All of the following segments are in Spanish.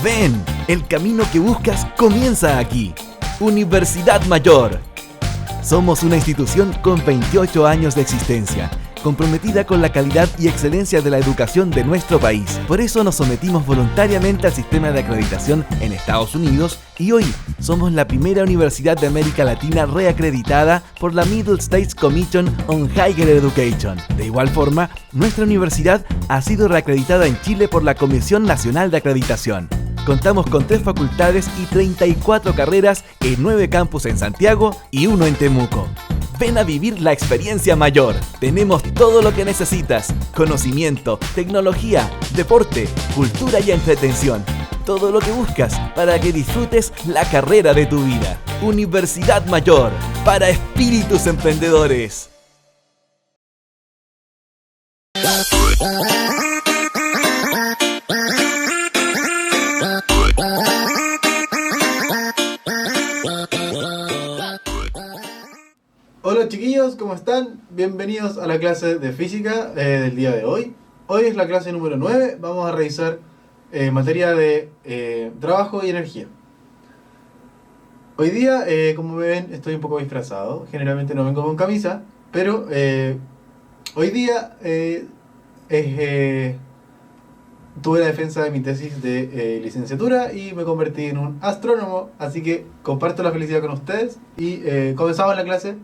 Ven, el camino que buscas comienza aquí. Universidad Mayor. Somos una institución con 28 años de existencia, comprometida con la calidad y excelencia de la educación de nuestro país. Por eso nos sometimos voluntariamente al sistema de acreditación en Estados Unidos y hoy somos la primera universidad de América Latina reacreditada por la Middle States Commission on Higher Education. De igual forma, nuestra universidad ha sido reacreditada en Chile por la Comisión Nacional de Acreditación. Contamos con 3 facultades y 34 carreras en 9 campus en Santiago y 1 en Temuco. Ven a vivir la experiencia mayor. Tenemos todo lo que necesitas: conocimiento, tecnología, deporte, cultura y entretención. Todo lo que buscas para que disfrutes la carrera de tu vida. Universidad Mayor, para espíritus emprendedores. Hola chiquillos, ¿cómo están? Bienvenidos a la clase de física del día de hoy. Hoy es la clase número 9, vamos a revisar materia de trabajo y energía. Hoy día, como ven, estoy un poco disfrazado. Generalmente no vengo con camisa, pero hoy día tuve la defensa de mi tesis de licenciatura y me convertí en un astrónomo, así que comparto la felicidad con ustedes y comenzamos la clase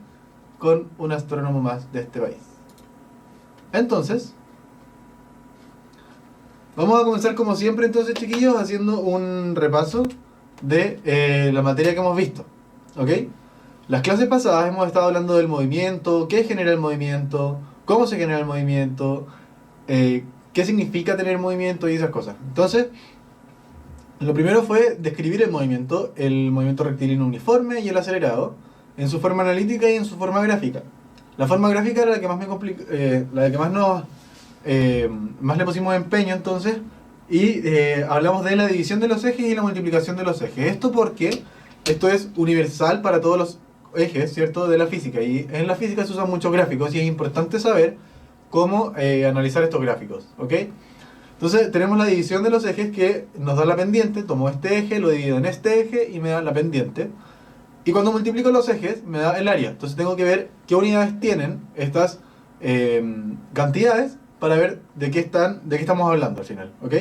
con un astrónomo más de este país. Entonces, vamos a comenzar como siempre entonces, chiquillos, haciendo un repaso de la materia que hemos visto, ¿ok? Las clases pasadas hemos estado hablando del movimiento, qué genera el movimiento, cómo se genera el movimiento, qué significa tener movimiento y esas cosas. Entonces, lo primero fue describir el movimiento rectilíneo uniforme y el acelerado, en su forma analítica y en su forma gráfica. La forma gráfica era la que más me complica, la que más le pusimos empeño entonces, y hablamos de la división de los ejes y la multiplicación de los ejes. Esto porque esto es universal para todos los ejes, ¿cierto?, de la física, y en la física se usan muchos gráficos y es importante saber cómo analizar estos gráficos, ¿ok? Entonces tenemos la división de los ejes que nos da la pendiente. Tomo este eje, lo divido en este eje y me da la pendiente. Y cuando multiplico los ejes, me da el área. Entonces tengo que ver qué unidades tienen estas cantidades para ver de qué estamos hablando al final, ¿ok?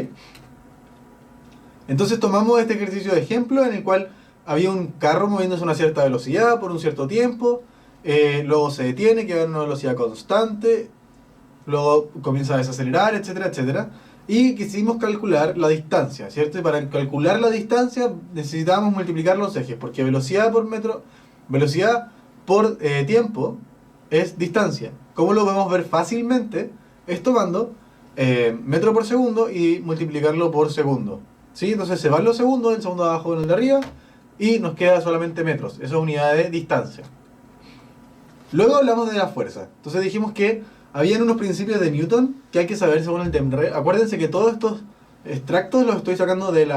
Entonces tomamos este ejercicio de ejemplo en el cual había un carro moviéndose a una cierta velocidad por un cierto tiempo, luego se detiene, queda en una velocidad constante, luego comienza a desacelerar, etcétera, etcétera. Y quisimos calcular la distancia, ¿cierto? Y para calcular la distancia necesitábamos multiplicar los ejes, porque velocidad por tiempo es distancia. ¿Cómo lo podemos ver fácilmente? Es tomando metro por segundo y multiplicarlo por segundo, ¿sí? Entonces se van los segundos, el segundo de abajo con el de arriba, y nos queda solamente metros. Eso es unidad de distancia. Luego hablamos de la fuerza. Entonces dijimos que habían unos principios de Newton que hay que saber según el TEMRE. Acuérdense que todos estos extractos los estoy sacando del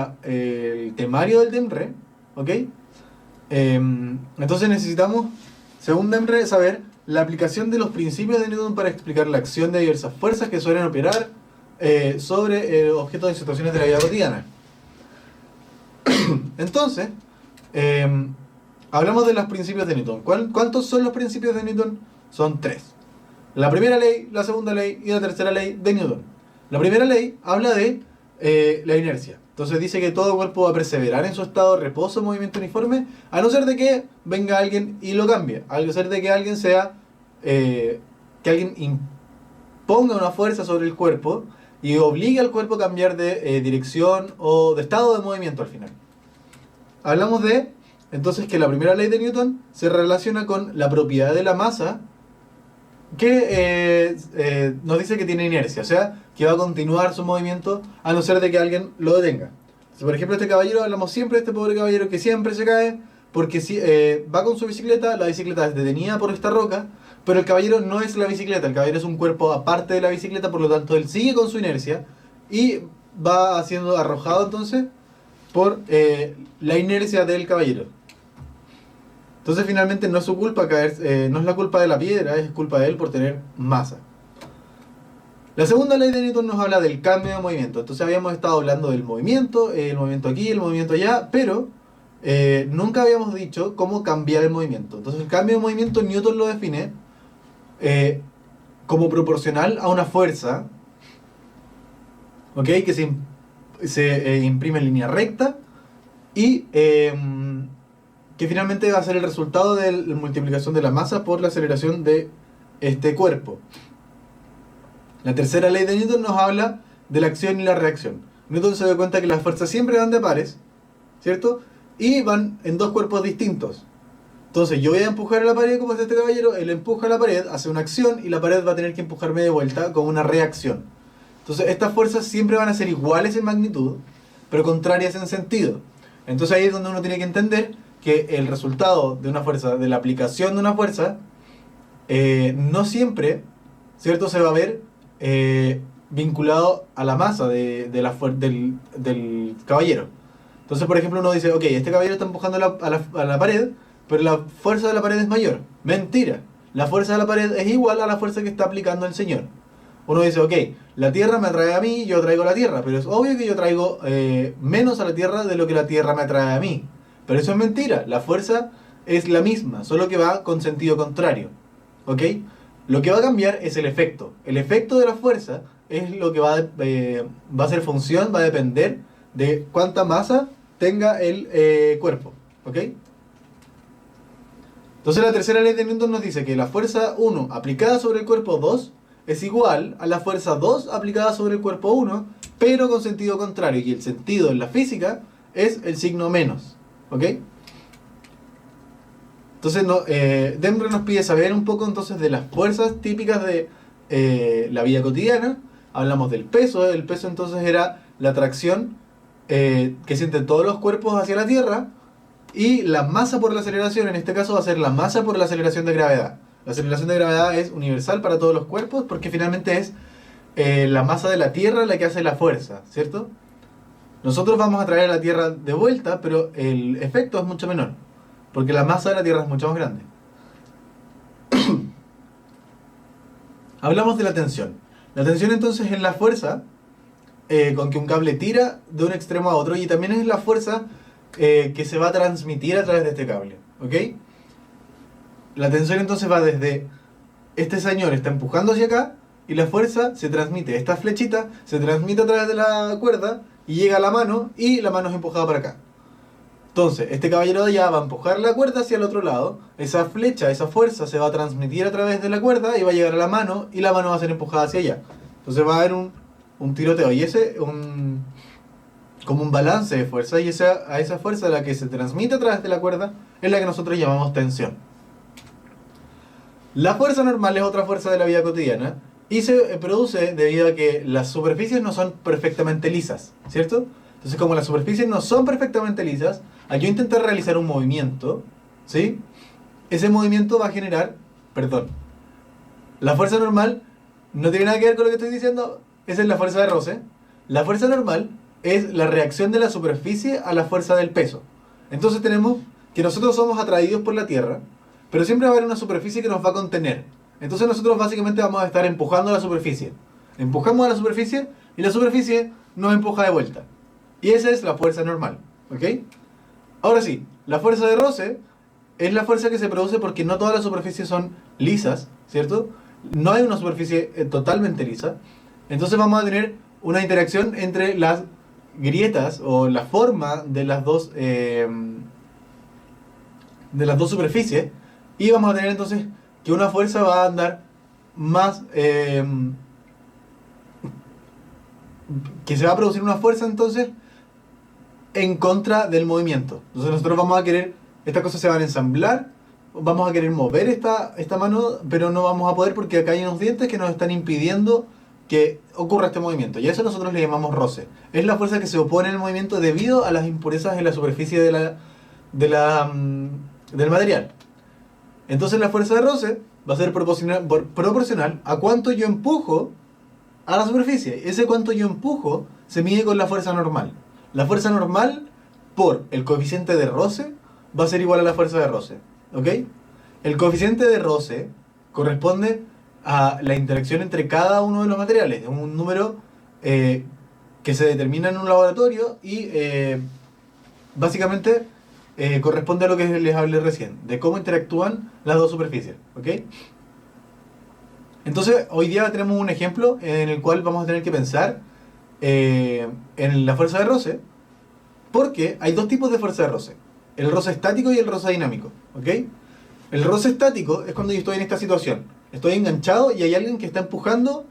temario del TEMRE, ¿ok? Entonces necesitamos, según TEMRE, saber la aplicación de los principios de Newton para explicar la acción de diversas fuerzas que suelen operar sobre objetos en situaciones de la vida cotidiana. Entonces, hablamos de los principios de Newton. ¿Cuántos son los principios de Newton? Son 3. La primera ley, la segunda ley y la tercera ley de Newton. La primera ley habla de la inercia. Entonces dice que todo cuerpo va a perseverar en su estado de reposo, movimiento uniforme, a no ser de que venga alguien y lo cambie. A no ser de que alguien que alguien imponga una fuerza sobre el cuerpo y obligue al cuerpo a cambiar de dirección o de estado de movimiento al final. Hablamos de, entonces, que la primera ley de Newton se relaciona con la propiedad de la masa, que nos dice que tiene inercia, o sea, que va a continuar su movimiento a no ser de que alguien lo detenga. Si, por ejemplo, este caballero, hablamos siempre de este pobre caballero que siempre se cae, porque si va con su bicicleta, la bicicleta es detenida por esta roca, pero el caballero no es la bicicleta, el caballero es un cuerpo aparte de la bicicleta, por lo tanto él sigue con su inercia y va siendo arrojado entonces por la inercia del caballero. Entonces finalmente no es su culpa caer, no es la culpa de la piedra, es culpa de él por tener masa. La segunda ley de Newton nos habla del cambio de movimiento. Entonces habíamos estado hablando del movimiento, el movimiento aquí, el movimiento allá, pero nunca habíamos dicho cómo cambiar el movimiento. Entonces el cambio de movimiento Newton lo define como proporcional a una fuerza, ¿ok? Que se imprime en línea recta y que finalmente va a ser el resultado de la multiplicación de la masa por la aceleración de este cuerpo. La tercera ley de Newton nos habla de la acción y la reacción. Newton se da cuenta que las fuerzas siempre van de pares, ¿cierto? Y van en dos cuerpos distintos. Entonces yo voy a empujar a la pared como es este caballero, él empuja a la pared, hace una acción y la pared va a tener que empujarme de vuelta con una reacción. Entonces estas fuerzas siempre van a ser iguales en magnitud, pero contrarias en sentido. Entonces ahí es donde uno tiene que entender que el resultado de una fuerza, de la aplicación de una fuerza, no siempre, ¿cierto?, se va a ver vinculado a la masa del caballero. Entonces, por ejemplo, uno dice, ok, este caballero está empujando a la pared, pero la fuerza de la pared es mayor. Mentira. La fuerza de la pared es igual a la fuerza que está aplicando el señor. Uno dice, ok, la tierra me atrae a mí, yo traigo la tierra, pero es obvio que yo traigo menos a la tierra de lo que la tierra me atrae a mí. Pero eso es mentira. La fuerza es la misma, solo que va con sentido contrario. ¿Ok? Lo que va a cambiar es el efecto. El efecto de la fuerza es lo que va a ser función, va a depender de cuánta masa tenga el cuerpo. ¿Ok? Entonces la tercera ley de Newton nos dice que la fuerza 1 aplicada sobre el cuerpo 2 es igual a la fuerza 2 aplicada sobre el cuerpo 1, pero con sentido contrario. Y el sentido en la física es el signo menos. ¿Ok? Entonces Denver nos pide saber un poco entonces de las fuerzas típicas de la vida cotidiana. Hablamos del peso. El peso entonces era la atracción que sienten todos los cuerpos hacia la Tierra. Y la masa por la aceleración, en este caso va a ser la masa por la aceleración de gravedad. La aceleración de gravedad es universal para todos los cuerpos porque finalmente es la masa de la Tierra la que hace la fuerza, ¿cierto? Nosotros vamos a traer a la Tierra de vuelta, pero el efecto es mucho menor, porque la masa de la Tierra es mucho más grande. Hablamos de la tensión. La tensión entonces es la fuerza con que un cable tira de un extremo a otro y también es la fuerza que se va a transmitir a través de este cable. ¿Ok? La tensión entonces va desde este señor está empujando hacia acá y la fuerza se transmite. Esta flechita se transmite a través de la cuerda y llega a la mano y la mano es empujada para acá. Entonces, este caballero de allá va a empujar la cuerda hacia el otro lado, esa flecha, esa fuerza se va a transmitir a través de la cuerda y va a llegar a la mano y la mano va a ser empujada hacia allá. Entonces va a haber un tiroteo y como un balance de fuerza y a esa fuerza la que se transmite a través de la cuerda es la que nosotros llamamos tensión. La fuerza normal es otra fuerza de la vida cotidiana y se produce debido a que las superficies no son perfectamente lisas, ¿cierto? Entonces, como las superficies no son perfectamente lisas, al yo intentar realizar un movimiento, ¿sí? Ese movimiento va a generar, la fuerza normal no tiene nada que ver con lo que estoy diciendo, esa es la fuerza de roce. La fuerza normal es la reacción de la superficie a la fuerza del peso. Entonces tenemos que nosotros somos atraídos por la Tierra, pero siempre va a haber una superficie que nos va a contener. Entonces nosotros básicamente vamos a estar empujando a la superficie. Empujamos a la superficie y la superficie nos empuja de vuelta. Y esa es la fuerza normal. ¿Ok? Ahora sí, la fuerza de roce es la fuerza que se produce porque no todas las superficies son lisas, ¿cierto? No hay una superficie totalmente lisa. Entonces vamos a tener una interacción entre las grietas o la forma de las dos superficies y vamos a tener entonces que una fuerza va a andar más que se va a producir una fuerza entonces en contra del movimiento. Entonces nosotros vamos a querer, estas cosas se van a ensamblar, vamos a querer mover esta mano, pero no vamos a poder porque acá hay unos dientes que nos están impidiendo que ocurra este movimiento. Y a eso nosotros le llamamos roce. Es la fuerza que se opone al movimiento debido a las impurezas en la superficie del material. Entonces la fuerza de roce va a ser proporcional a cuánto yo empujo a la superficie. Ese cuánto yo empujo se mide con la fuerza normal. La fuerza normal por el coeficiente de roce va a ser igual a la fuerza de roce. ¿Ok? El coeficiente de roce corresponde a la interacción entre cada uno de los materiales. Es un número que se determina en un laboratorio y básicamente corresponde a lo que les hablé recién, de cómo interactúan las dos superficies. ¿Ok? Entonces, hoy día tenemos un ejemplo en el cual vamos a tener que pensar en la fuerza de roce, porque hay dos tipos de fuerza de roce: el roce estático y el roce dinámico. ¿Ok? El roce estático es cuando yo estoy en esta situación. Estoy enganchado y hay alguien que está empujando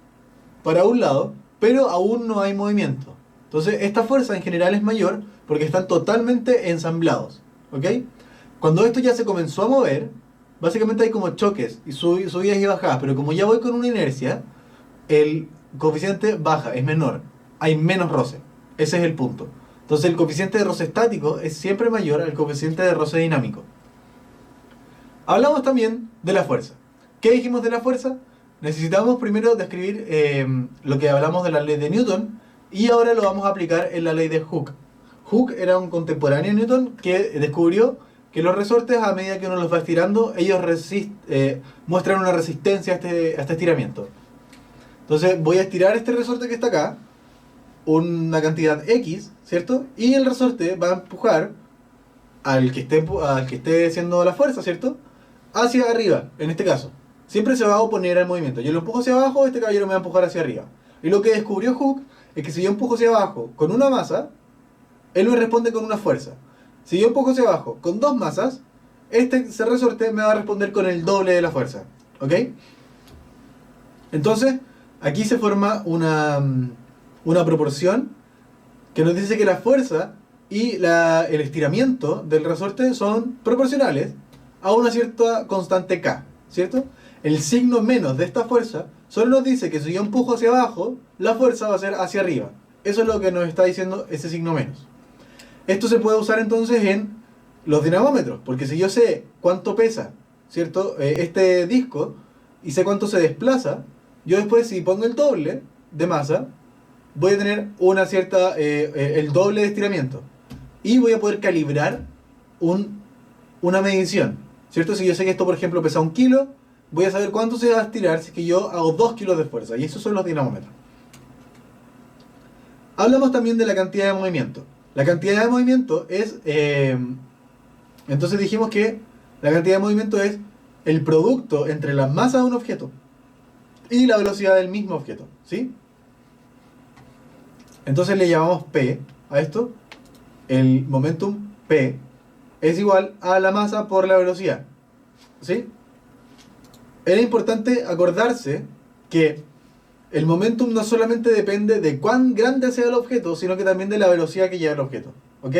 para un lado, pero aún no hay movimiento. Entonces, esta fuerza en general es mayor porque están totalmente ensamblados. ¿Ok? Cuando esto ya se comenzó a mover, básicamente hay como choques y subidas y bajadas, pero como ya voy con una inercia, el coeficiente baja, es menor, hay menos roce. Ese es el punto. Entonces, el coeficiente de roce estático es siempre mayor al coeficiente de roce dinámico. Hablamos también de la fuerza. ¿Qué dijimos de la fuerza? Necesitamos primero describir lo que hablamos de la ley de Newton, y ahora lo vamos a aplicar en la ley de Hooke. Hooke era un contemporáneo de Newton que descubrió que los resortes, a medida que uno los va estirando, ellos muestran una resistencia a este estiramiento. Entonces voy a estirar este resorte que está acá una cantidad X, ¿cierto? Y el resorte va a empujar al que esté haciendo la fuerza, ¿cierto? Hacia arriba, en este caso. Siempre se va a oponer al movimiento. Yo lo empujo hacia abajo, este caballero me va a empujar hacia arriba. Y lo que descubrió Hooke es que si yo empujo hacia abajo con una masa, él me responde con una fuerza. Si yo empujo hacia abajo con dos masas, ese resorte me va a responder con el doble de la fuerza. ¿Ok? Entonces, aquí se forma una proporción que nos dice que la fuerza y el estiramiento del resorte son proporcionales a una cierta constante K, ¿cierto? El signo menos de esta fuerza solo nos dice que si yo empujo hacia abajo, la fuerza va a ser hacia arriba. Eso es lo que nos está diciendo ese signo menos. Esto se puede usar entonces en los dinamómetros, porque si yo sé cuánto pesa, ¿cierto? Este disco, y sé cuánto se desplaza, yo después, si pongo el doble de masa, voy a tener el doble de estiramiento. Y voy a poder calibrar una medición, ¿cierto? Si yo sé que esto, por ejemplo, pesa 1 kilo, voy a saber cuánto se va a estirar si es que yo hago 2 kilos de fuerza. Y esos son los dinamómetros. Hablamos también de la cantidad de movimiento. La cantidad de movimiento es... entonces dijimos que la cantidad de movimiento es el producto entre la masa de un objeto y la velocidad del mismo objeto, ¿sí? Entonces le llamamos P a esto. El momentum P es igual a la masa por la velocidad, ¿sí? Era importante acordarse que el momentum no solamente depende de cuán grande sea el objeto, sino que también de la velocidad que lleva el objeto, ¿ok?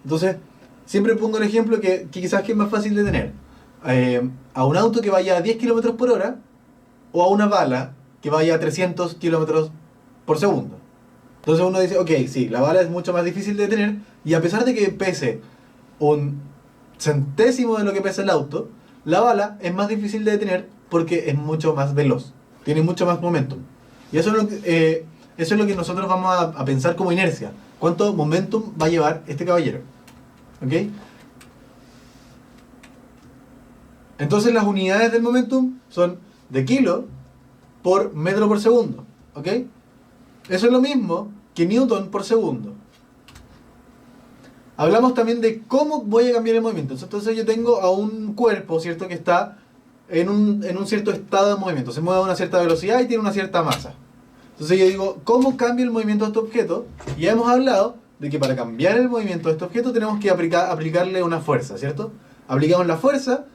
Entonces, siempre pongo el ejemplo que quizás que es más fácil de tener. A un auto que vaya a 10 km por hora o a una bala que vaya a 300 km por segundo. Entonces uno dice, ok, sí, la bala es mucho más difícil de detener, y a pesar de que pese un centésimo de lo que pesa el auto, la bala es más difícil de detener porque es mucho más veloz, tiene mucho más momentum. Y eso es lo que nosotros vamos a pensar como inercia. ¿Cuánto momentum va a llevar este caballero? ¿Ok? Entonces las unidades del momentum son de kilo por metro por segundo. ¿Ok? Eso es lo mismo que Newton por segundo. Hablamos también de cómo voy a cambiar el movimiento. Entonces yo tengo a un cuerpo, ¿cierto?, que está en un cierto estado de movimiento. Se mueve a una cierta velocidad y tiene una cierta masa. Entonces yo digo, ¿cómo cambio el movimiento de este objeto? Y ya hemos hablado de que para cambiar el movimiento de este objeto tenemos que aplicarle una fuerza, ¿cierto? Aplicamos la fuerza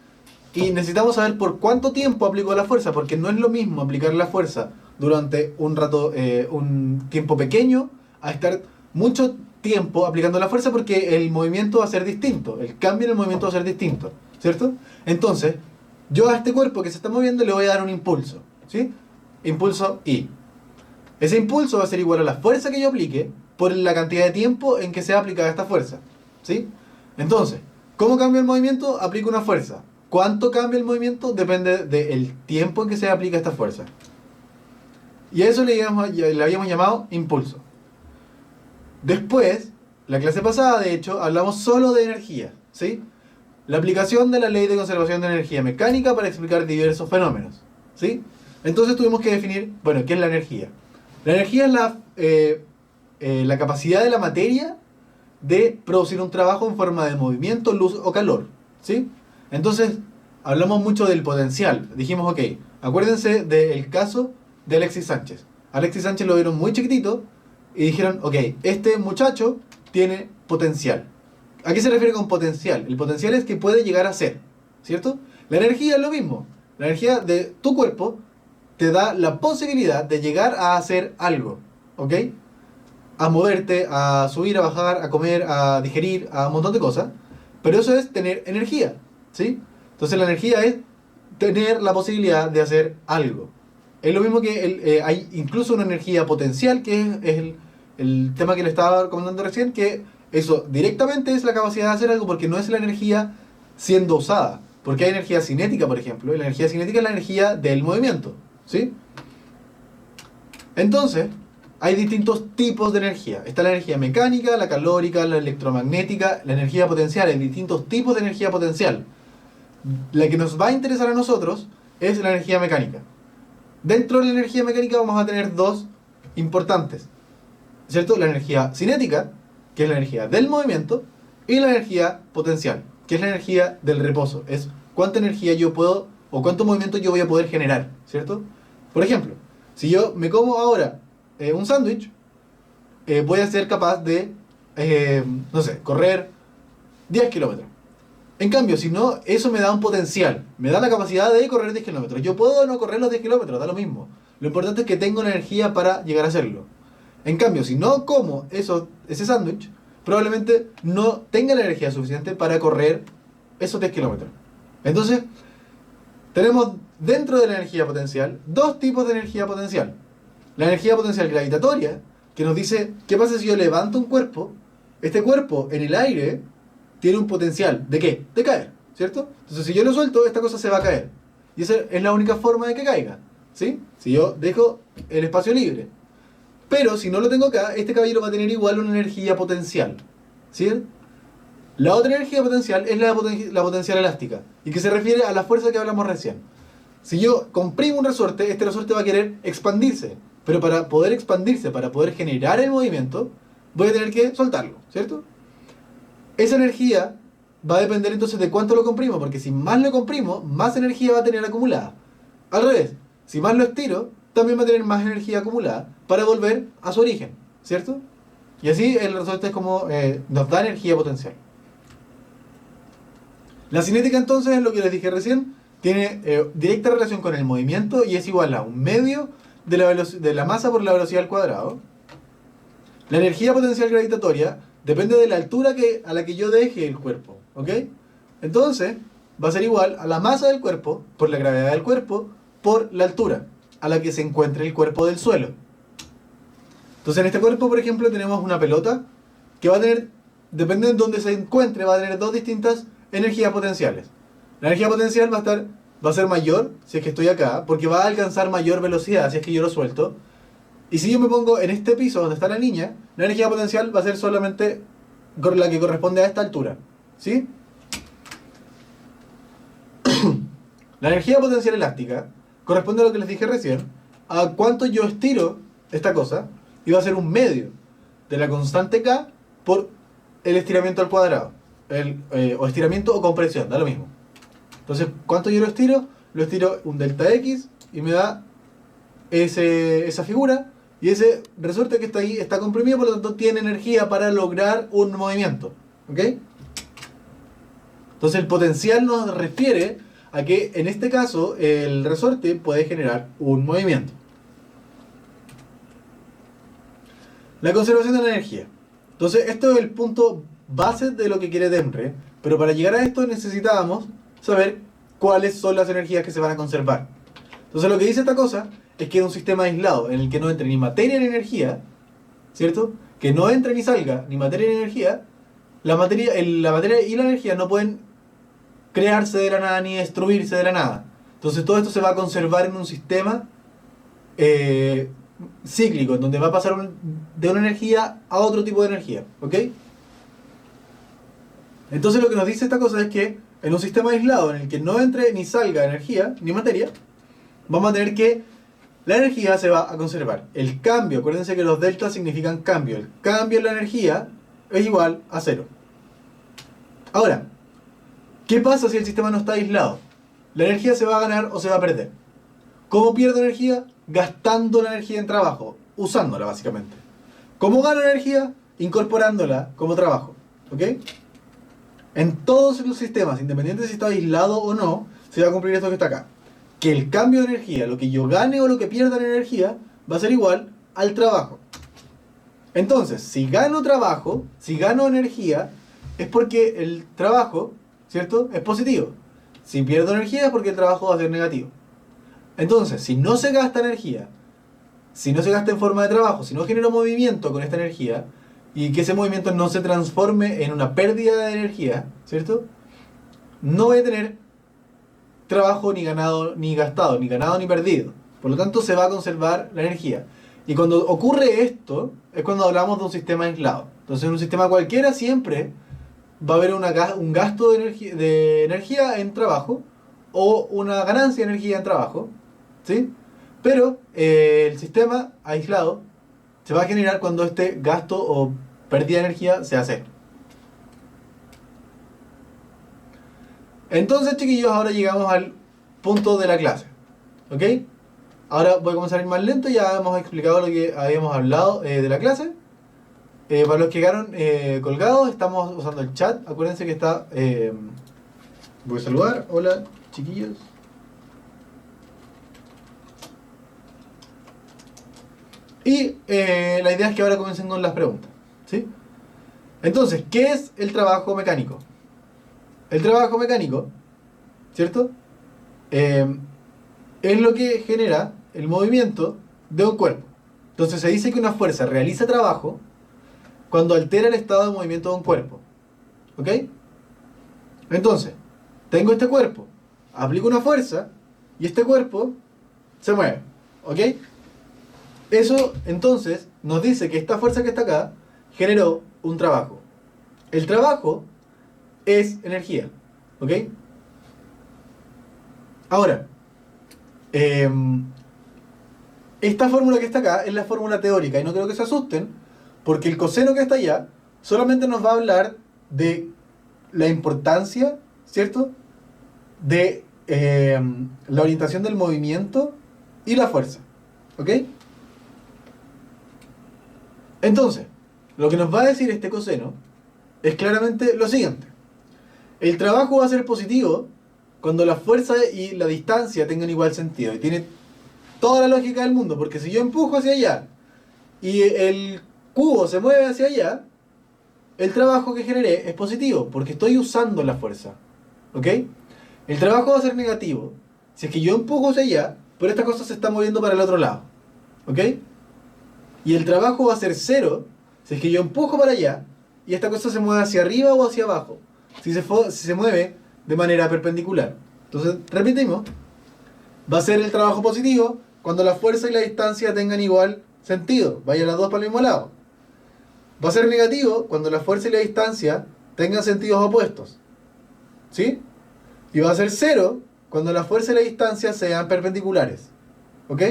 y necesitamos saber por cuánto tiempo aplico la fuerza, porque no es lo mismo aplicar la fuerza durante un tiempo pequeño a estar mucho tiempo aplicando la fuerza, porque el movimiento va a ser distinto, el cambio en el movimiento va a ser distinto, ¿cierto? Entonces, yo a este cuerpo que se está moviendo le voy a dar un impulso, ¿sí? Impulso I. Ese impulso va a ser igual a la fuerza que yo aplique por la cantidad de tiempo en que se ha aplicado esta fuerza, ¿sí? Entonces, ¿cómo cambia el movimiento? Aplico una fuerza. ¿Cuánto cambia el movimiento? Depende del tiempo en que se aplica esta fuerza. Y a eso le habíamos llamado impulso. Después, la clase pasada, de hecho, hablamos solo de energía, ¿sí? La aplicación de la ley de conservación de energía mecánica para explicar diversos fenómenos, ¿sí? Entonces tuvimos que definir, bueno, ¿qué es la energía? La energía es la capacidad de la materia de producir un trabajo en forma de movimiento, luz o calor, ¿sí? Entonces, hablamos mucho del potencial. Dijimos, ok, acuérdense del caso de Alexis Sánchez. Alexis Sánchez lo vieron muy chiquitito y dijeron, ok, este muchacho tiene potencial. ¿A qué se refiere con potencial? El potencial es que puede llegar a ser, ¿cierto? La energía es lo mismo. La energía de tu cuerpo te da la posibilidad de llegar a hacer algo, ¿ok? A moverte, a subir, a bajar, a comer, a digerir, a un montón de cosas. Pero eso es tener energía, ¿sí? Entonces la energía es tener la posibilidad de hacer algo. Es lo mismo que hay incluso una energía potencial, que es el tema que le estaba comentando recién, que eso directamente es la capacidad de hacer algo, porque no es la energía siendo usada. Porque hay energía cinética, por ejemplo, y la energía cinética es la energía del movimiento, ¿sí? Entonces, hay distintos tipos de energía. Está la energía mecánica, la calórica, la electromagnética, la energía potencial. Hay distintos tipos de energía potencial. La que nos va a interesar a nosotros es la energía mecánica. Dentro de la energía mecánica vamos a tener dos importantes, ¿cierto? La energía cinética, que es la energía del movimiento, y la energía potencial, que es la energía del reposo. Es cuánta energía yo puedo, o cuánto movimiento yo voy a poder generar, ¿cierto? Por ejemplo, si yo me como ahora un sándwich, voy a ser capaz de, no sé, correr 10 kilómetros. En cambio, si no, eso me da un potencial, me da la capacidad de correr 10 kilómetros. Yo puedo no correr los 10 kilómetros, da lo mismo. Lo importante es que tengo la energía para llegar a hacerlo. En cambio, si no como ese sándwich, probablemente no tenga la energía suficiente para correr esos 10 kilómetros. Entonces, tenemos dentro de la energía potencial dos tipos de energía potencial. La energía potencial gravitatoria, que nos dice, ¿qué pasa si yo levanto un cuerpo? Este cuerpo en el aire tiene un potencial, ¿de qué? De caer, ¿cierto? Entonces si yo lo suelto, esta cosa se va a caer. Y esa es la única forma de que caiga, ¿sí? Si yo dejo el espacio libre. Pero si no lo tengo acá, este caballero va a tener igual una energía potencial, ¿sí? La otra energía potencial es la potencial elástica, y que se refiere a la fuerza que hablamos recién. Si yo comprimo un resorte, este resorte va a querer expandirse. Pero para poder expandirse, para poder generar el movimiento, voy a tener que soltarlo, ¿cierto? Esa energía va a depender entonces de cuánto lo comprimo, porque si más lo comprimo, más energía va a tener acumulada. Al revés, si más lo estiro, también va a tener más energía acumulada para volver a su origen, ¿cierto? Y así el resorte es como nos da energía potencial. La cinética entonces, es lo que les dije recién, tiene directa relación con el movimiento y es igual a un medio de la masa por la velocidad al cuadrado. La energía potencial gravitatoria depende de la altura a la que yo deje el cuerpo, ¿ok? Entonces, va a ser igual a la masa del cuerpo por la gravedad del cuerpo por la altura a la que se encuentre el cuerpo del suelo. Entonces, en este cuerpo, por ejemplo, tenemos una pelota que va a tener, depende de dónde se encuentre, va a tener dos distintas energías potenciales. La energía potencial va a ser mayor si es que estoy acá, porque va a alcanzar mayor velocidad si es que yo lo suelto. Y si yo me pongo en este piso donde está la niña, la energía potencial va a ser solamente la que corresponde a esta altura, ¿sí? La energía potencial elástica corresponde a lo que les dije recién, a cuánto yo estiro esta cosa, y va a ser un medio de la constante K por el estiramiento al cuadrado, o estiramiento o compresión, da lo mismo. Entonces, ¿cuánto yo lo estiro? Lo estiro un delta X y me da esa figura, y ese resorte que está ahí está comprimido, por lo tanto tiene energía para lograr un movimiento, ¿ok? Entonces el potencial nos refiere a que en este caso el resorte puede generar un movimiento. La conservación de la energía. Entonces esto es el punto base de lo que quiere Demre, pero para llegar a esto necesitábamos saber cuáles son las energías que se van a conservar. Entonces lo que dice esta cosa es que en un sistema aislado en el que no entre ni materia ni energía, ¿cierto? Que no entre ni salga ni materia ni energía, la materia y la energía no pueden crearse de la nada ni destruirse de la nada. Entonces todo esto se va a conservar en un sistema cíclico, en donde va a pasar de una energía a otro tipo de energía, ¿ok? Entonces lo que nos dice esta cosa es que en un sistema aislado en el que no entre ni salga energía ni materia, vamos a tener que la energía se va a conservar. El cambio, acuérdense que los deltas significan cambio. El cambio en la energía es igual a 0. Ahora, ¿qué pasa si el sistema no está aislado? La energía se va a ganar o se va a perder. ¿Cómo pierdo energía? Gastando la energía en trabajo, usándola básicamente. ¿Cómo gano energía? Incorporándola como trabajo. ¿Ok? En todos los sistemas, independiente de si está aislado o no, se va a cumplir esto que está acá. Que el cambio de energía, lo que yo gane o lo que pierda en energía, va a ser igual al trabajo. Entonces, si gano trabajo, si gano energía, es porque el trabajo, ¿cierto?, es positivo. Si pierdo energía es porque el trabajo va a ser negativo. Entonces, si no se gasta energía, si no se gasta en forma de trabajo, si no genero movimiento con esta energía, y que ese movimiento no se transforme en una pérdida de energía, ¿cierto?, no voy a tener trabajo ni ganado ni gastado, ni ganado ni perdido. Por lo tanto, se va a conservar la energía. Y cuando ocurre esto, es cuando hablamos de un sistema aislado. Entonces, en un sistema cualquiera siempre va a haber un gasto de energía en trabajo o una ganancia de energía en trabajo, ¿sí? Pero el sistema aislado se va a generar cuando este gasto o pérdida de energía sea cero. Entonces, chiquillos, ahora llegamos al punto de la clase, ¿ok? Ahora voy a comenzar a ir más lento. Ya hemos explicado lo que habíamos hablado de la clase. Para los que quedaron colgados, estamos usando el chat. Acuérdense que está... voy a saludar. Hola, chiquillos. Y la idea es que ahora comiencen con las preguntas, ¿sí? Entonces, ¿qué es el trabajo mecánico? El trabajo mecánico, ¿cierto?, es lo que genera el movimiento de un cuerpo. Entonces se dice que una fuerza realiza trabajo cuando altera el estado de movimiento de un cuerpo. ¿Ok? Entonces, tengo este cuerpo, aplico una fuerza y este cuerpo se mueve. ¿Ok? Eso entonces nos dice que esta fuerza que está acá generó un trabajo. El trabajo es energía. ¿Ok? Ahora, esta fórmula que está acá es la fórmula teórica y no creo que se asusten, porque el coseno que está allá solamente nos va a hablar de la importancia, ¿cierto?, de la orientación del movimiento y la fuerza. ¿Ok? Entonces, lo que nos va a decir este coseno es claramente lo siguiente. El trabajo va a ser positivo cuando la fuerza y la distancia tengan igual sentido. Y tiene toda la lógica del mundo, porque si yo empujo hacia allá y el cubo se mueve hacia allá, el trabajo que generé es positivo, porque estoy usando la fuerza. ¿Ok? El trabajo va a ser negativo si es que yo empujo hacia allá, pero esta cosa se está moviendo para el otro lado. ¿Ok? Y el trabajo va a ser cero si es que yo empujo para allá y esta cosa se mueve hacia arriba o hacia abajo. Si se mueve de manera perpendicular. Entonces, repetimos. Va a ser el trabajo positivo cuando la fuerza y la distancia tengan igual sentido. Vayan las dos para el mismo lado. Va a ser negativo cuando la fuerza y la distancia tengan sentidos opuestos. ¿Sí? Y va a ser cero cuando la fuerza y la distancia sean perpendiculares. ¿Ok?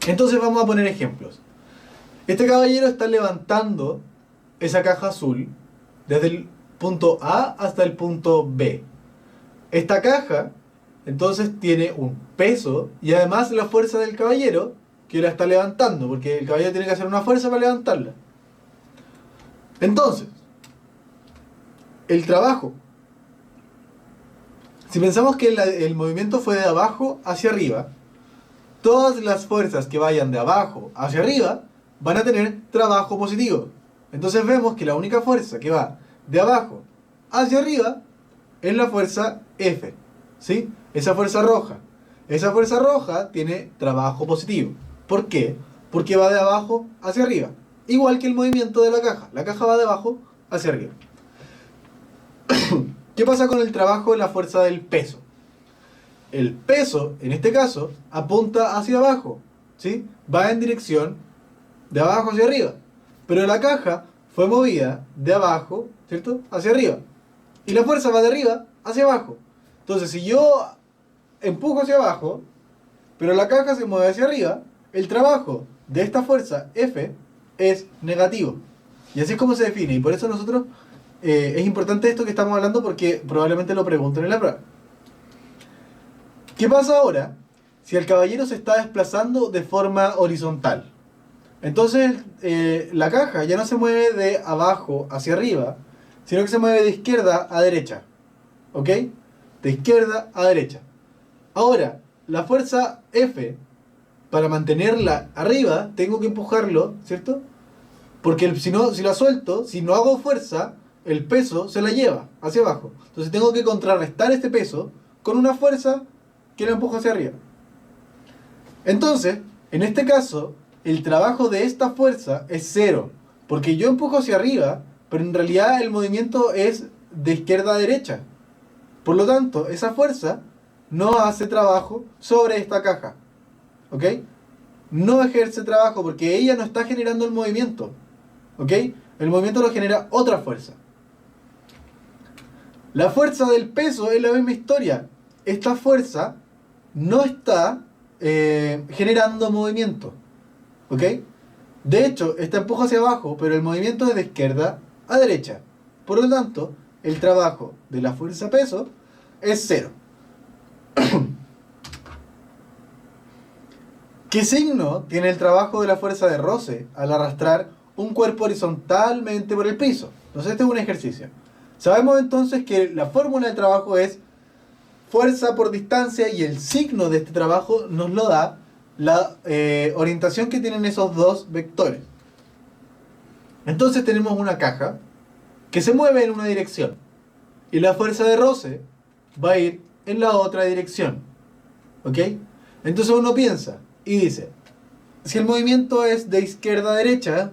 Entonces vamos a poner ejemplos. Este caballero está levantando esa caja azul desde el punto A hasta el punto B. Esta caja entonces tiene un peso y además la fuerza del caballero que la está levantando, porque el caballero tiene que hacer una fuerza para levantarla. Entonces, el trabajo. Si pensamos que el movimiento fue de abajo hacia arriba, todas las fuerzas que vayan de abajo hacia arriba van a tener trabajo positivo. Entonces vemos que la única fuerza que va de abajo hacia arriba es la fuerza F. ¿Sí? Esa fuerza roja. Esa fuerza roja tiene trabajo positivo. ¿Por qué? Porque va de abajo hacia arriba. Igual que el movimiento de la caja. La caja va de abajo hacia arriba. ¿Qué pasa con el trabajo de la fuerza del peso? El peso, en este caso, apunta hacia abajo. ¿Sí? Va en dirección de abajo hacia arriba. Pero la caja fue movida de abajo, ¿cierto?, hacia arriba. Y la fuerza va de arriba hacia abajo. Entonces, si yo empujo hacia abajo, pero la caja se mueve hacia arriba, el trabajo de esta fuerza F es negativo. Y así es como se define. Y por eso nosotros, es importante esto que estamos hablando porque probablemente lo pregunten en la prueba. ¿Qué pasa ahora si el caballero se está desplazando de forma horizontal? Entonces la caja ya no se mueve de abajo hacia arriba, sino que se mueve de izquierda a derecha. ¿Ok? De izquierda a derecha. Ahora, la fuerza F, para mantenerla arriba, tengo que empujarlo, ¿cierto? Porque si la suelto, si no hago fuerza, el peso se la lleva hacia abajo. Entonces tengo que contrarrestar este peso con una fuerza que lo empuja hacia arriba. Entonces, en este caso, el trabajo de esta fuerza es cero. Porque yo empujo hacia arriba, pero en realidad el movimiento es de izquierda a derecha. Por lo tanto, esa fuerza no hace trabajo sobre esta caja. ¿Ok? No ejerce trabajo porque ella no está generando el movimiento. ¿Ok? El movimiento lo genera otra fuerza. La fuerza del peso es la misma historia. Esta fuerza no está generando movimiento. ¿Ok? De hecho, está empuja hacia abajo, pero el movimiento es de izquierda a derecha. Por lo tanto, el trabajo de la fuerza peso es cero. ¿Qué signo tiene el trabajo de la fuerza de roce al arrastrar un cuerpo horizontalmente por el piso? Entonces este es un ejercicio. Sabemos entonces que la fórmula de trabajo es fuerza por distancia y el signo de este trabajo nos lo da la orientación que tienen esos dos vectores. Entonces tenemos una caja que se mueve en una dirección y la fuerza de roce va a ir en la otra dirección. ¿Ok? Entonces uno piensa y dice, si el movimiento es de izquierda a derecha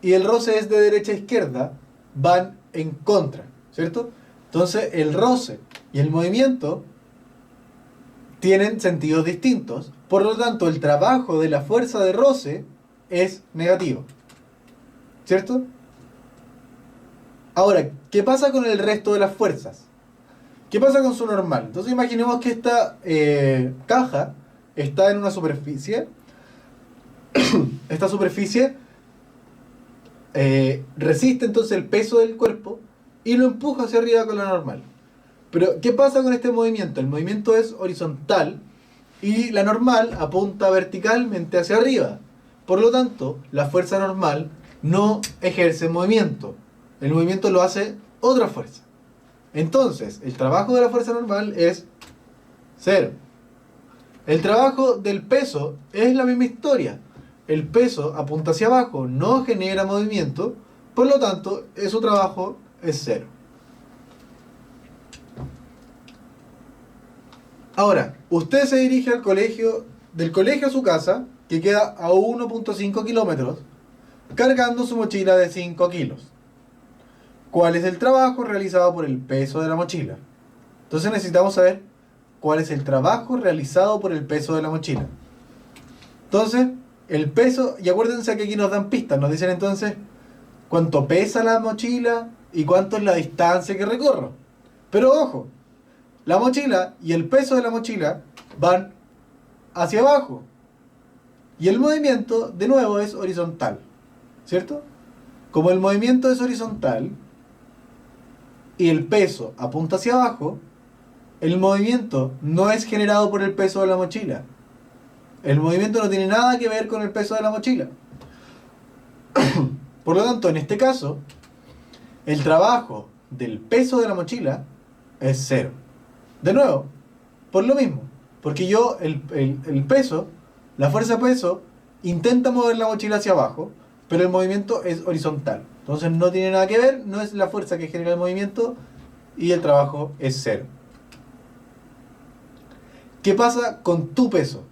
y el roce es de derecha a izquierda, van en contra, ¿cierto? Entonces el roce y el movimiento tienen sentidos distintos, por lo tanto el trabajo de la fuerza de roce es negativo, ¿cierto? Ahora, ¿qué pasa con el resto de las fuerzas? ¿Qué pasa con su normal? Entonces imaginemos que esta caja está en una superficie. Esta superficie resiste entonces el peso del cuerpo y lo empuja hacia arriba con la normal. Pero, ¿qué pasa con este movimiento? El movimiento es horizontal y la normal apunta verticalmente hacia arriba. Por lo tanto, la fuerza normal no ejerce movimiento. El movimiento lo hace otra fuerza. Entonces, el trabajo de la fuerza normal es cero. El trabajo del peso es la misma historia. El peso apunta hacia abajo, no genera movimiento, por lo tanto, su trabajo es cero. Ahora, usted se dirige al colegio, del colegio a su casa, que queda a 1.5 kilómetros, cargando su mochila de 5 kilos. ¿Cuál es el trabajo realizado por el peso de la mochila? Entonces necesitamos saber cuál es el trabajo realizado por el peso de la mochila. Entonces, el peso, y acuérdense que aquí nos dan pistas, nos dicen entonces cuánto pesa la mochila y cuánto es la distancia que recorro. Pero ojo, la mochila y el peso de la mochila van hacia abajo. Y el movimiento, de nuevo, es horizontal, ¿cierto? Como el movimiento es horizontal y el peso apunta hacia abajo, el movimiento no es generado por el peso de la mochila. El movimiento no tiene nada que ver con el peso de la mochila. Por lo tanto, en este caso, el trabajo del peso de la mochila es cero. De nuevo, por lo mismo. Porque yo, el peso, la fuerza peso, intenta mover la mochila hacia abajo, pero el movimiento es horizontal. Entonces no tiene nada que ver, no es la fuerza que genera el movimiento y el trabajo es cero. ¿Qué pasa con tu peso?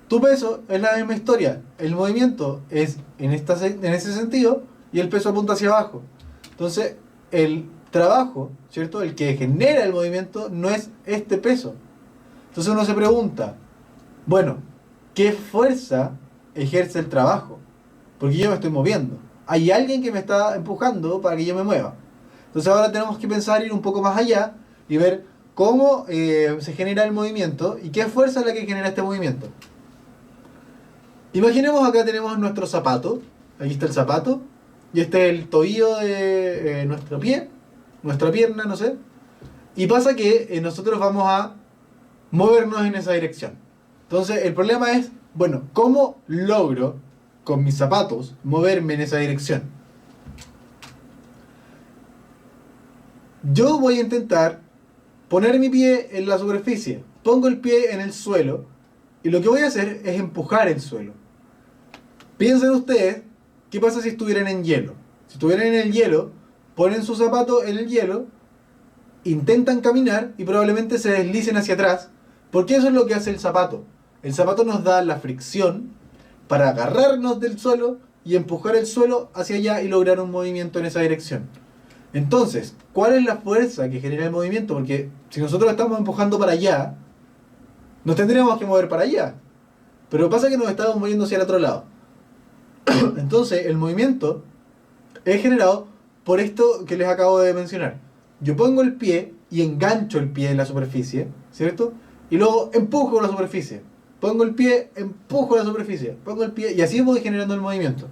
Tu peso es la misma historia. El movimiento es en ese sentido y el peso apunta hacia abajo. Entonces, el trabajo, ¿cierto? El que genera el movimiento no es este peso. Entonces uno se pregunta, bueno, ¿qué fuerza ejerce el trabajo? Porque yo me estoy moviendo. Hay alguien que me está empujando para que yo me mueva. Entonces ahora tenemos que pensar, ir un poco más allá y ver cómo se genera el movimiento y qué fuerza es la que genera este movimiento. Imaginemos acá tenemos nuestro zapato, aquí está el zapato, y este es el tobillo de nuestro pie, nuestra pierna, no sé, y pasa que nosotros vamos a movernos en esa dirección. Entonces el problema es, bueno, ¿cómo logro con mis zapatos moverme en esa dirección? Yo voy a intentar poner mi pie en la superficie. Pongo el pie en el suelo y lo que voy a hacer es empujar el suelo. Piensen ustedes, ¿qué pasa si estuvieran en hielo? Si estuvieran en el hielo, ponen su zapato en el hielo, intentan caminar y probablemente se deslicen hacia atrás, porque eso es lo que hace el zapato. El zapato nos da la fricción para agarrarnos del suelo y empujar el suelo hacia allá y lograr un movimiento en esa dirección. Entonces, ¿cuál es la fuerza que genera el movimiento? Porque si nosotros estamos empujando para allá, nos tendríamos que mover para allá. Pero pasa que nos estamos moviendo hacia el otro lado. Entonces, el movimiento es generado por esto que les acabo de mencionar. Yo pongo el pie y engancho el pie en la superficie, ¿cierto? Y luego empujo la superficie. Pongo el pie, empujo la superficie. Pongo el pie y así voy generando el movimiento.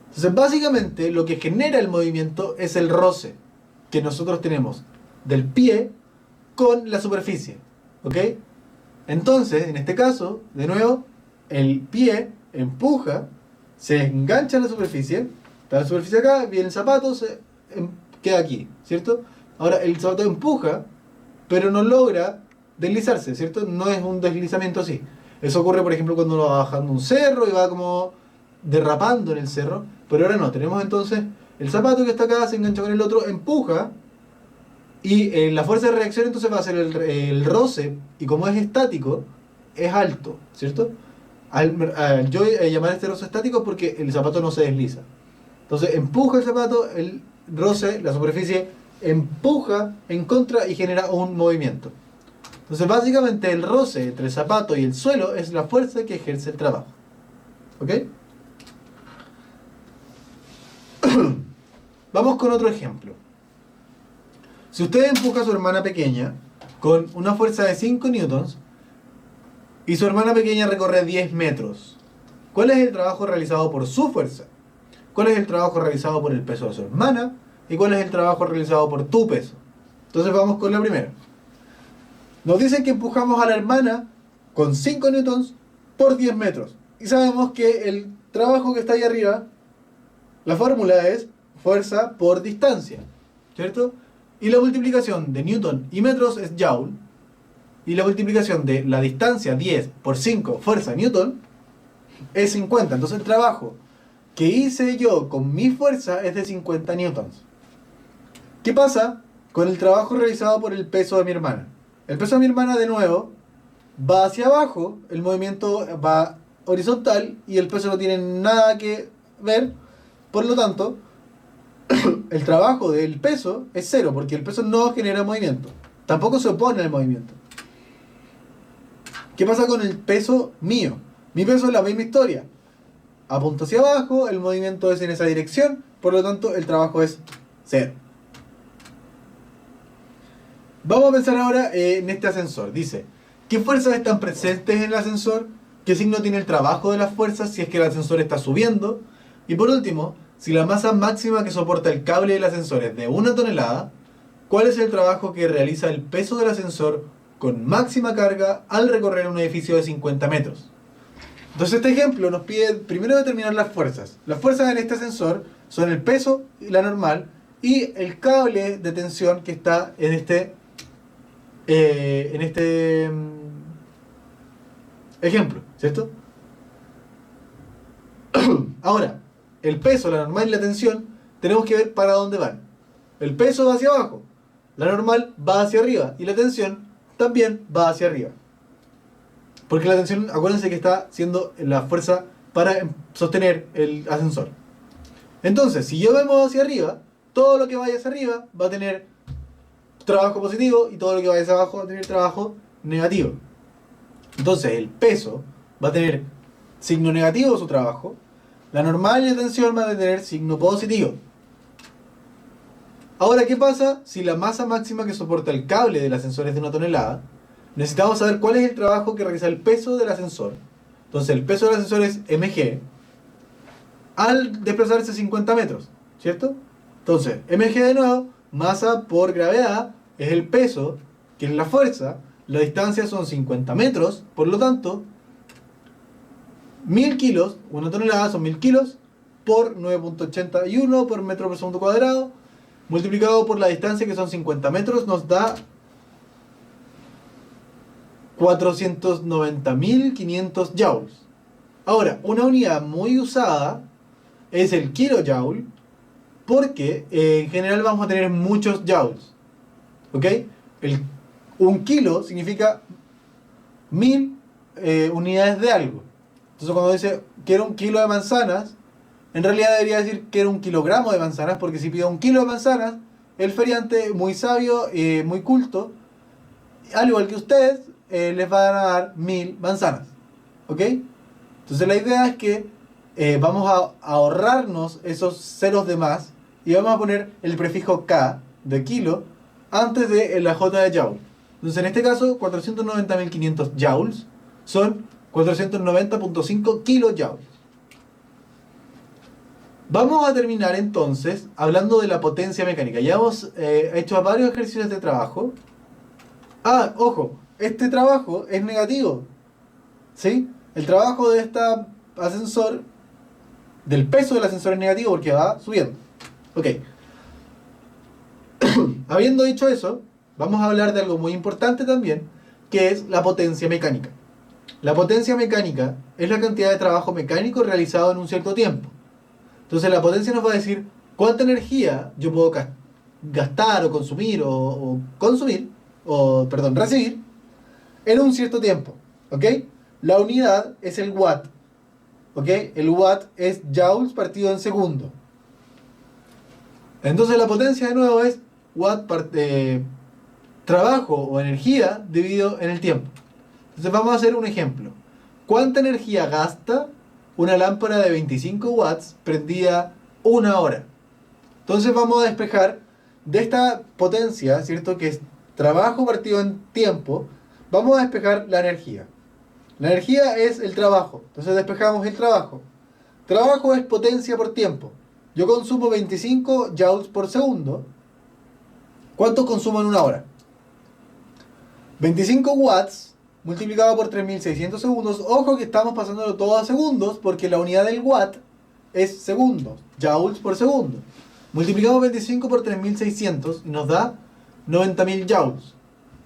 Entonces, básicamente, lo que genera el movimiento es el roce que nosotros tenemos del pie con la superficie. ¿Ok? Entonces, en este caso, de nuevo, el pie empuja, se engancha en la superficie, está la superficie acá, viene el zapato, queda aquí, ¿cierto? Ahora, el zapato empuja, pero no logra deslizarse, ¿cierto? No es un deslizamiento así. Eso ocurre, por ejemplo, cuando uno va bajando un cerro y va como derrapando en el cerro, pero ahora no, tenemos entonces el zapato que está acá, se engancha con el otro, empuja, y la fuerza de reacción entonces va a ser el roce, y como es estático, es alto, ¿cierto? Yo llamar este roce estático porque el zapato no se desliza. Entonces empuja el zapato, el roce, la superficie, empuja en contra y genera un movimiento. Entonces básicamente el roce entre el zapato y el suelo es la fuerza que ejerce el trabajo. ¿Ok? Vamos con otro ejemplo. Si usted empuja a su hermana pequeña con una fuerza de 5 newtons y su hermana pequeña recorre 10 metros, ¿cuál es el trabajo realizado por su fuerza? ¿Cuál es el trabajo realizado por el peso de su hermana? ¿Y cuál es el trabajo realizado por tu peso? Entonces vamos con la primera. Nos dicen que empujamos a la hermana con 5 newtons por 10 metros. Y sabemos que el trabajo que está ahí arriba, la fórmula es fuerza por distancia, ¿cierto? Y la multiplicación de newton y metros es joule. Y la multiplicación de la distancia 10 por 5 fuerza newton es 50. Entonces el trabajo que hice yo con mi fuerza es de 50 newtons. ¿Qué pasa con el trabajo realizado por el peso de mi hermana? El peso de mi hermana, de nuevo, va hacia abajo, el movimiento va horizontal y el peso no tiene nada que ver. Por lo tanto, el trabajo del peso es cero, porque el peso no genera movimiento. Tampoco se opone al movimiento. ¿Qué pasa con el peso mío? Mi peso es la misma historia. Apunto hacia abajo, el movimiento es en esa dirección, por lo tanto el trabajo es cero. Vamos a pensar ahora en este ascensor. Dice, ¿qué fuerzas están presentes en el ascensor? ¿Qué signo tiene el trabajo de las fuerzas si es que el ascensor está subiendo? Y por último, si la masa máxima que soporta el cable del ascensor es de 1 tonelada, ¿cuál es el trabajo que realiza el peso del ascensor con máxima carga al recorrer un edificio de 50 metros? Entonces este ejemplo nos pide primero determinar las fuerzas. Las fuerzas en este ascensor son el peso, la normal, y el cable de tensión que está en este ejemplo, ¿cierto? Ahora, el peso, la normal y la tensión, tenemos que ver para dónde van. El peso va hacia abajo, la normal va hacia arriba y la tensión también va hacia arriba. Porque la tensión, acuérdense que está siendo la fuerza para sostener el ascensor. Entonces, si yo vemos hacia arriba, todo lo que vaya hacia arriba va a tener trabajo positivo y todo lo que vaya hacia abajo va a tener trabajo negativo. Entonces, el peso va a tener signo negativo su trabajo, la normal y la tensión van a tener signo positivo. Ahora, ¿qué pasa si la masa máxima que soporta el cable del ascensor es de 1 tonelada? Necesitamos saber cuál es el trabajo que realiza el peso del ascensor. Entonces, el peso del ascensor es mg al desplazarse 50 metros, ¿cierto? Entonces, mg de nuevo, masa por gravedad, es el peso, que es la fuerza. La distancia son 50 metros, por lo tanto, 1000 kilos, 1 tonelada son 1000 kilos, por 9.81 por metro por segundo cuadrado, multiplicado por la distancia, que son 50 metros, nos da 490.500 joules. Ahora, una unidad muy usada es el kilojoule, porque en general vamos a tener muchos joules. ¿Ok? Un kilo significa 1000 unidades de algo. Entonces, cuando dice quiero 1 kilo de manzanas, en realidad debería decir quiero 1 kilogramo de manzanas, porque si pido 1 kilo de manzanas, el feriante, muy sabio, muy culto, al igual que ustedes, les va a dar 1000 manzanas. ¿Ok? Entonces la idea es que vamos a ahorrarnos esos ceros de más y vamos a poner el prefijo K de kilo antes de la J de joule. Entonces en este caso 490.500 joules son 490.5 kilojoules. Vamos a terminar entonces hablando de la potencia mecánica. Ya hemos hecho varios ejercicios de trabajo. Ojo, este trabajo es negativo, ¿sí? El trabajo de este ascensor, del peso del ascensor, es negativo porque va subiendo. Ok. Habiendo dicho eso, vamos a hablar de algo muy importante también, que es la potencia mecánica. La potencia mecánica es la cantidad de trabajo mecánico realizado en un cierto tiempo. Entonces la potencia nos va a decir cuánta energía yo puedo gastar o consumir recibir en un cierto tiempo. ¿Ok? La unidad es el watt. ¿Ok? El watt es joules partido en segundo. Entonces la potencia de nuevo es watt trabajo o energía dividido en el tiempo. Entonces vamos a hacer un ejemplo. ¿Cuánta energía gasta una lámpara de 25 watts prendida 1 hora? Entonces vamos a despejar de esta potencia, ¿cierto? Que es trabajo partido en tiempo. Vamos a despejar la energía. La energía es el trabajo. Entonces despejamos el trabajo. Trabajo es potencia por tiempo. Yo consumo 25 joules por segundo. ¿Cuánto consumo en 1 hora? 25 watts multiplicado por 3600 segundos. Ojo que estamos pasándolo todo a segundos, porque la unidad del watt es segundos, joules por segundo. Multiplicamos 25 por 3600 y nos da 90.000 joules.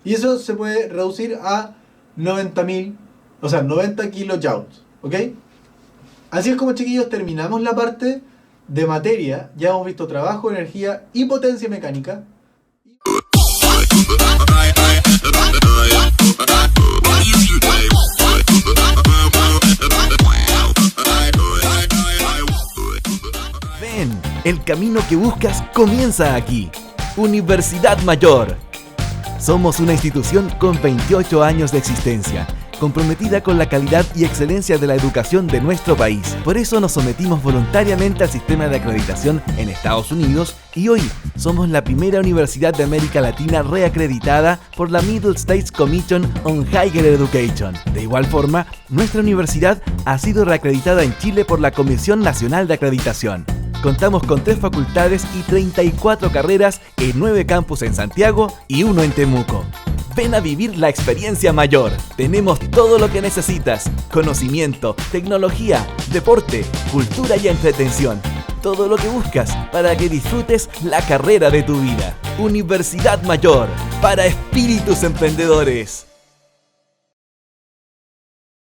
Y eso se puede reducir a 90 kilojoules. ¿Ok? Así es como, chiquillos, terminamos la parte de materia. Ya hemos visto trabajo, energía y potencia mecánica. Ven, el camino que buscas comienza aquí. Universidad Mayor. Somos una institución con 28 años de existencia, comprometida con la calidad y excelencia de la educación de nuestro país. Por eso nos sometimos voluntariamente al sistema de acreditación en Estados Unidos y hoy somos la primera universidad de América Latina reacreditada por la Middle States Commission on Higher Education. De igual forma, nuestra universidad ha sido reacreditada en Chile por la Comisión Nacional de Acreditación. Contamos con 3 facultades y 34 carreras en 9 campus en Santiago y 1 en Temuco. Ven a vivir la experiencia mayor. Tenemos todo lo que necesitas: conocimiento, tecnología, deporte, cultura y entretención. Todo lo que buscas para que disfrutes la carrera de tu vida. Universidad Mayor, para espíritus emprendedores.